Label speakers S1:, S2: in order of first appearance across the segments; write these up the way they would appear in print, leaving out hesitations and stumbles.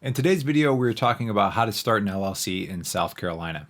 S1: In today's video, we're talking about how to start an LLC in South Carolina.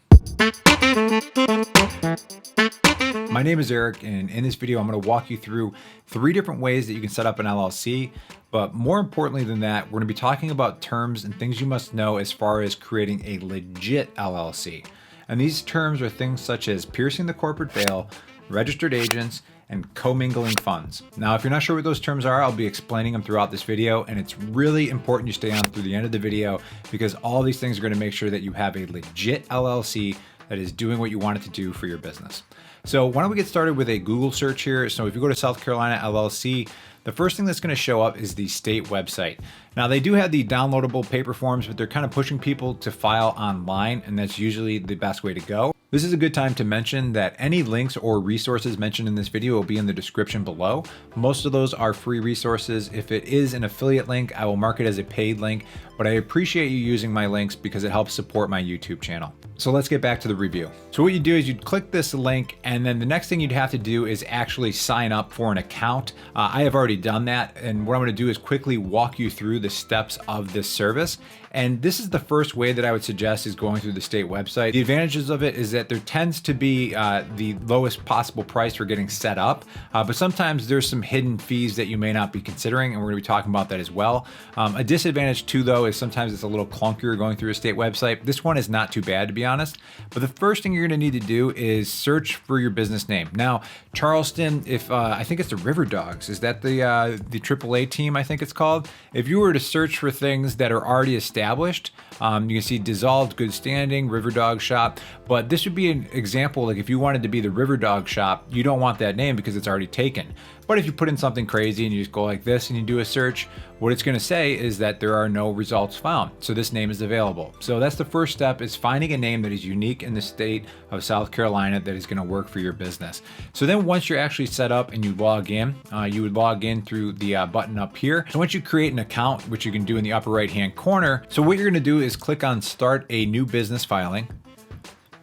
S1: My name is Eric, and in this video, I'm going to walk you through 3 different ways that you can set up an LLC. But more importantly than that, we're going to be talking about terms and things you must know as far as creating a legit LLC. And these terms are things such as piercing the corporate veil, registered agents, and commingling funds. Now, if you're not sure what those terms are, I'll be explaining them throughout this video, and it's really important you stay on through the end of the video because all these things are going to make sure that you have a legit LLC that is doing what you want it to do for your business. So why don't we get started with a Google search here. So if you go to South Carolina LLC, the first thing that's going to show up is the state website. Now, they do have the downloadable paper forms, but they're kind of pushing people to file online, and that's usually the best way to go. This is a good time to mention that any links or resources mentioned in this video will be in the description below. Most of those are free resources. If it is an affiliate link, I will mark it as a paid link, but I appreciate you using my links because it helps support my YouTube channel. So let's get back to the review. So what you do is you'd click this link, and then the next thing you'd have to do is actually sign up for an account. I have already done that, and what I'm going to do is quickly walk you through the steps of this service. And this is the first way that I would suggest is going through the state website. The advantages of it is that there tends to be the lowest possible price for getting set up, but sometimes there's some hidden fees that you may not be considering, and we're going to be talking about that as well. A disadvantage too, though, is sometimes it's a little clunkier going through a state website. This one is not too bad, to be honest, but the first thing you're going to need to do is search for your business name. Now, Charleston, if I think it's the River Dogs, is that the AAA team, I think it's called? If you were to search for things that are already established, you can see Dissolved, Good Standing, River Dog Shop, but this would be an example, like if you wanted to be the River Dog Shop, you don't want that name because it's already taken. But if you put in something crazy and you just go like this and you do a search, what it's going to say is that there are no results found. So this name is available. So that's the first step, is finding a name that is unique in the state of South Carolina that is going to work for your business. So then once you're actually set up and you log in, you would log in through the button up here. So once you create an account, which you can do in the upper right hand corner, so what you're going to do is click on Start a New Business Filing.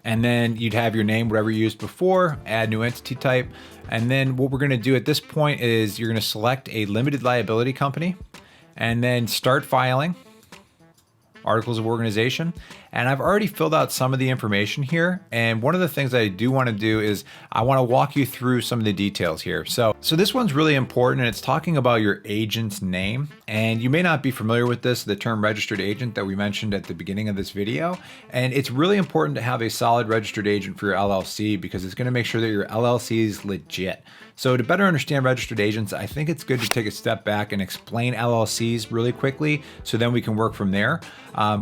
S1: And then you'd have your name, whatever you used before, add new entity type. And then what we're going to do at this point is you're going to select a limited liability company and then start filing articles of organization. And I've already filled out some of the information here. And one of the things I do want to do is I want to walk you through some of the details here. So this one's really important, and it's talking about your agent's name. And you may not be familiar with this, the term registered agent that we mentioned at the beginning of this video. And it's really important to have a solid registered agent for your LLC because it's going to make sure that your LLC is legit. So to better understand registered agents, I think it's good to take a step back and explain LLCs really quickly so then we can work from there.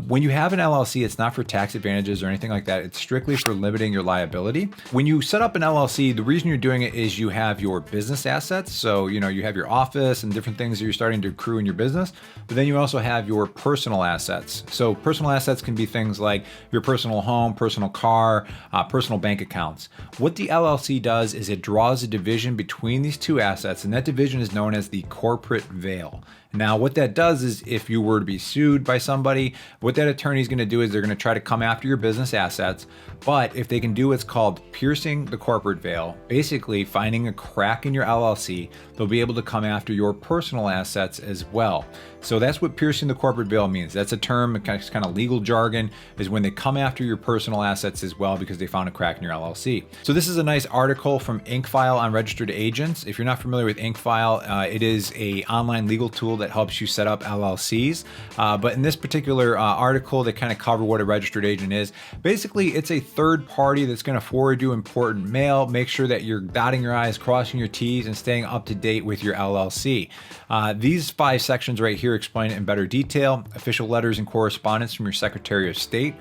S1: When you have an LLC, it's not for tax advantages or anything like that. It's strictly for limiting your liability. When you set up an LLC, the reason you're doing it is you have your business assets. So, you have your office and different things that you're starting to accrue in your business, but then you also have your personal assets. So personal assets can be things like your personal home, personal car, personal bank accounts. What the LLC does is it draws a division between these two assets, and that division is known as the corporate veil. Now, what that does is if you were to be sued by somebody, what that attorney is going to do is they're going to try to come after your business assets. But if they can do what's called piercing the corporate veil, basically finding a crack in your LLC, they'll be able to come after your personal assets as well. So that's what piercing the corporate veil means. That's a term, it's kind of legal jargon, is when they come after your personal assets as well because they found a crack in your LLC. So this is a nice article from InkFile on registered agents. If you're not familiar with InkFile, it is an online legal tool that helps you set up LLCs. But in this particular article, they kind of cover what a registered agent is. Basically, it's a third party that's going to forward you important mail, make sure that you're dotting your I's, crossing your T's, and staying up to date with your LLC. These 5 sections right here explain it in better detail. Official letters and correspondence from your Secretary of State.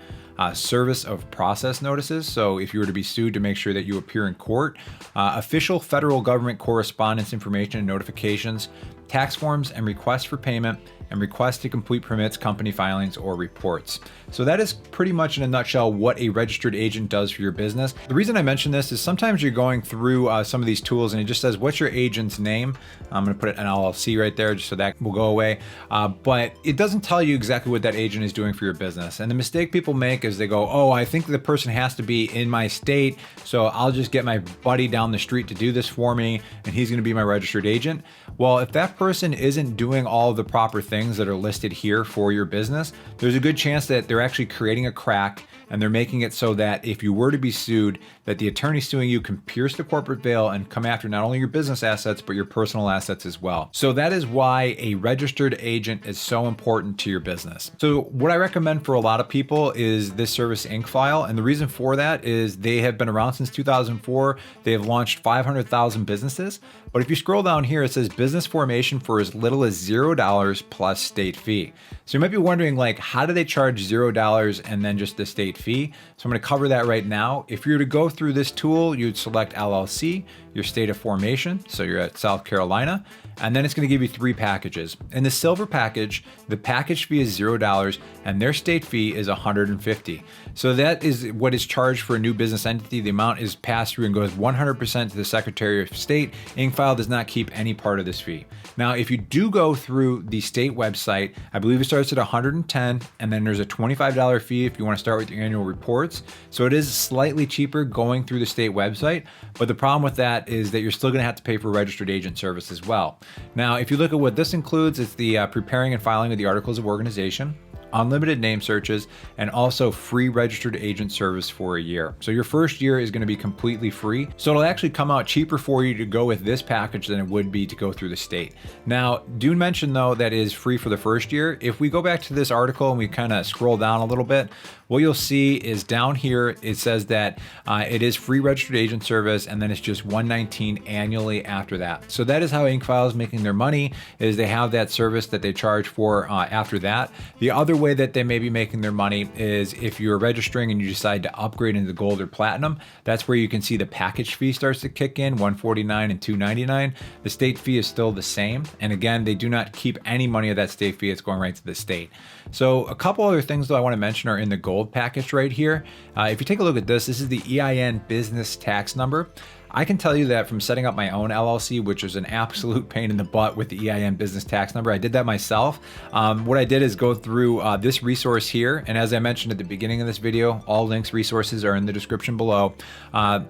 S1: Service of process notices. So if you were to be sued, to make sure that you appear in court. Official federal government correspondence information and notifications. Tax forms and requests for payment, and requests to complete permits, company filings, or reports. So that is pretty much in a nutshell what a registered agent does for your business. The reason I mention this is sometimes you're going through some of these tools and it just says, what's your agent's name? I'm going to put an LLC right there just so that will go away. But it doesn't tell you exactly what that agent is doing for your business. And the mistake people make is they go, oh, I think the person has to be in my state, so I'll just get my buddy down the street to do this for me, and he's going to be my registered agent. Well, if that person isn't doing all of the proper things things that are listed here for your business, there's a good chance that they're actually creating a crack and they're making it so that if you were to be sued, that the attorney suing you can pierce the corporate veil and come after not only your business assets, but your personal assets as well. So that is why a registered agent is so important to your business. So what I recommend for a lot of people is this service InkFile. And the reason for that is they have been around since 2004. They have launched 500,000 businesses. But if you scroll down here, it says business formation for as little as $0 plus state fee. So you might be wondering, like, how do they charge $0 and then just the state fee? So I'm going to cover that right now. If you were to go through this tool, you'd select LLC, your state of formation. So you're at South Carolina, and then it's going to give you 3 packages. In the silver package, the package fee is $0 and their state fee is $150. So that is what is charged for a new business entity. The amount is passed through and goes 100% to the Secretary of State. InkFile does not keep any part of this fee. Now, if you do go through the state website, I believe it starts at $110, and then there's a $25 fee if you want to start with your annual reports. So it is slightly cheaper going through the state website, but the problem with that is that you're still going to have to pay for registered agent service as well. Now, if you look at what this includes, it's the preparing and filing of the articles of organization, unlimited name searches, and also free registered agent service for a year. So your first year is going to be completely free. So it'll actually come out cheaper for you to go with this package than it would be to go through the state. Now, do mention though that is free for the first year. If we go back to this article and we kind of scroll down a little bit, what you'll see is down here, it says that it is free registered agent service, and then it's just $119 annually after that. So that is how InkFile is making their money, is they have that service that they charge for after that. The other way that they may be making their money is if you're registering and you decide to upgrade into the gold or platinum, that's where you can see the package fee starts to kick in, $149 and $299. The state fee is still the same. And again, they do not keep any money of that state fee. It's going right to the state. So a couple other things that I want to mention are in the gold package right here. If you take a look at this, this is the EIN business tax number. I can tell you that from setting up my own LLC, which is an absolute pain in the butt with the EIN business tax number. I did that myself. What I did is go through this resource here. And as I mentioned at the beginning of this video, all links, resources are in the description below.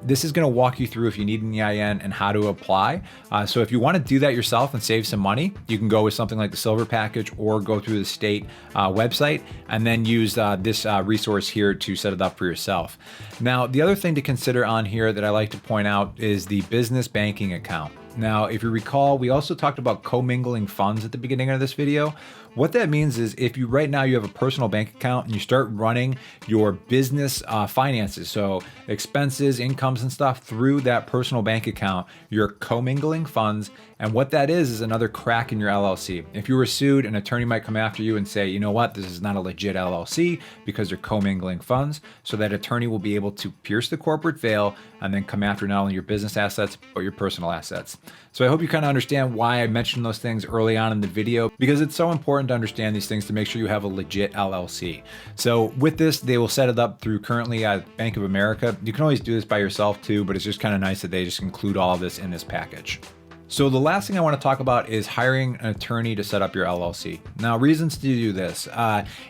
S1: This is going to walk you through if you need an EIN and how to apply. So if you want to do that yourself and save some money, you can go with something like the silver package or go through the state website and then use this resource here to set it up for yourself. Now, the other thing to consider on here that I like to point out is the business banking account. Now, if you recall, we also talked about commingling funds at the beginning of this video. What that means is if you right now you have a personal bank account and you start running your business finances, so expenses, incomes and stuff through that personal bank account, you're commingling funds. And what that is another crack in your LLC. If you were sued, an attorney might come after you and say, you know what, this is not a legit LLC because you're commingling funds. So that attorney will be able to pierce the corporate veil and then come after not only your business assets, but your personal assets. So I hope you kind of understand why I mentioned those things early on in the video, because it's so important to understand these things to make sure you have a legit LLC. So with this, they will set it up through currently at Bank of America. You can always do this by yourself too, but it's just kind of nice that they just include all of this in this package. So the last thing I want to talk about is hiring an attorney to set up your LLC. Now, reasons to do this.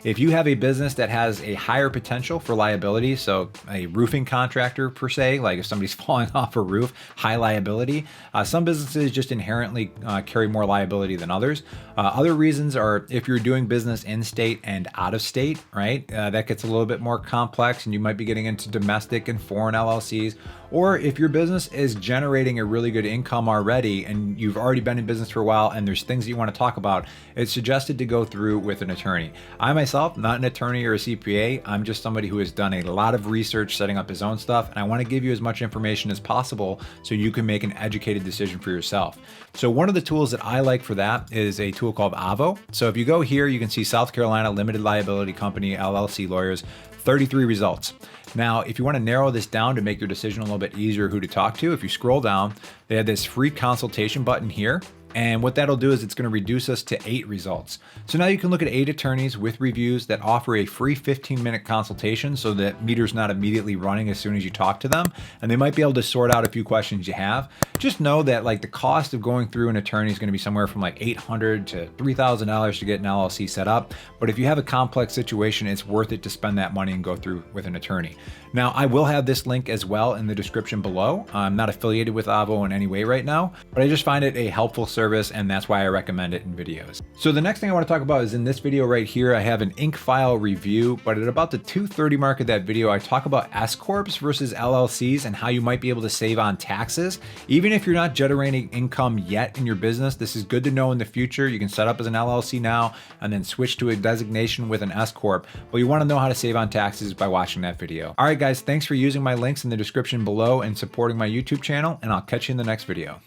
S1: If you have a business that has a higher potential for liability, so a roofing contractor per se, like if somebody's falling off a roof, high liability. Some businesses just inherently carry more liability than others. Other reasons are if you're doing business in state and out of state, right? That gets a little bit more complex and you might be getting into domestic and foreign LLCs. Or if your business is generating a really good income already and you've already been in business for a while and there's things that you want to talk about, it's suggested to go through with an attorney. I myself, not an attorney or a CPA, I'm just somebody who has done a lot of research setting up his own stuff, and I want to give you as much information as possible so you can make an educated decision for yourself. So one of the tools that I like for that is a tool called Avo. So if you go here, you can see South Carolina Limited Liability Company, LLC lawyers, 33 results. Now, if you want to narrow this down to make your decision a little bit easier who to talk to, if you scroll down, they have this free consultation button here. And what that'll do is it's going to reduce us to 8 results. So now you can look at 8 attorneys with reviews that offer a free 15-minute consultation so that meter's not immediately running as soon as you talk to them. And they might be able to sort out a few questions you have. Just know that like the cost of going through an attorney is going to be somewhere from like $800 to $3,000 to get an LLC set up. But if you have a complex situation, it's worth it to spend that money and go through with an attorney. Now, I will have this link as well in the description below. I'm not affiliated with Avo in any way right now, but I just find it a helpful service service, and that's why I recommend it in videos. So the next thing I want to talk about is in this video right here, I have an ink file review, but at about the 2:30 mark of that video, I talk about S-Corps versus LLCs and how you might be able to save on taxes. Even if you're not generating income yet in your business, this is good to know in the future. You can set up as an LLC now and then switch to a designation with an S-Corp, but you want to know how to save on taxes by watching that video. All right, guys, thanks for using my links in the description below and supporting my YouTube channel, and I'll catch you in the next video.